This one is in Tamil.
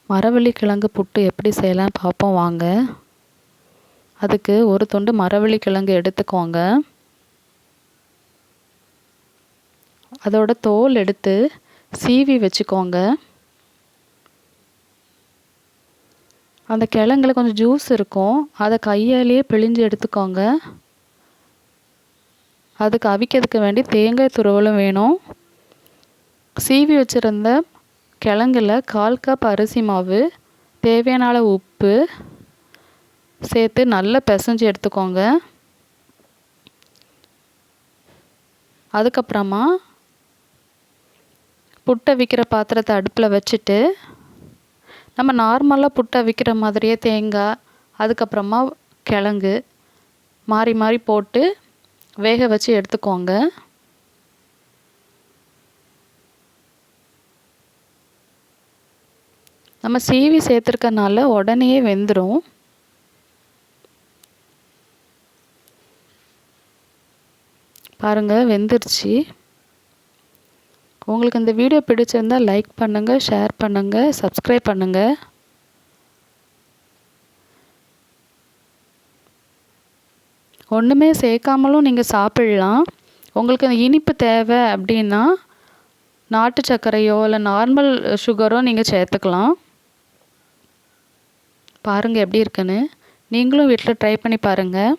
மரவள்ளி கிழங்கு புட்டு எப்படி செய்யலாம் பார்ப்போம் வாங்க. அதுக்கு ஒரு துண்டு மரவள்ளி கிழங்கு எடுத்துக்கோங்க. அதோட தோல் எடுத்து சீவி வச்சுக்கோங்க. அந்த கிழங்குல கொஞ்சம் ஜூஸ் இருக்கும், அதை கையாலேயே பிழிஞ்சு எடுத்துக்கோங்க. அதுக்கு அவிக்கிறதுக்கு வேண்டி தேங்காய் துருவலும் வேணும். சீவி வச்சுருந்த கிழங்குல 1/4 கப் அரிசி மாவு, தேவையான அளவு உப்பு சேர்த்து நல்லா பிசைஞ்சு எடுத்துக்கோங்க. அதுக்கப்புறமா புட்டை அவிக்கிற பாத்திரத்தை அடுப்பில் வச்சுட்டு, நம்ம நார்மலாக புட்டை அவிக்கிற மாதிரியே தேங்காய், அதுக்கப்புறமா கிழங்கு மாறி மாறி போட்டு வேக வச்சு எடுத்துக்கோங்க. நம்ம சீவி சேர்த்துருக்கனால உடனே வெந்துடும். பாருங்கள், வெந்துருச்சு. உங்களுக்கு இந்த வீடியோ பிடிச்சிருந்தால் லைக் பண்ணுங்கள், ஷேர் பண்ணுங்கள், சப்ஸ்கிரைப் பண்ணுங்கள். ஒன்றுமே சேர்க்காமலும் நீங்கள் சாப்பிடலாம். உங்களுக்கு அந்த இனிப்பு தேவை அப்படின்னா நாட்டு சர்க்கரையோ இல்லை நார்மல் சுகரோ நீங்கள் சேர்த்துக்கலாம். பாருங்கள் எப்படி இருக்குன்னு. நீங்களும் வீட்டில் ட்ரை பண்ணி பாருங்கள்.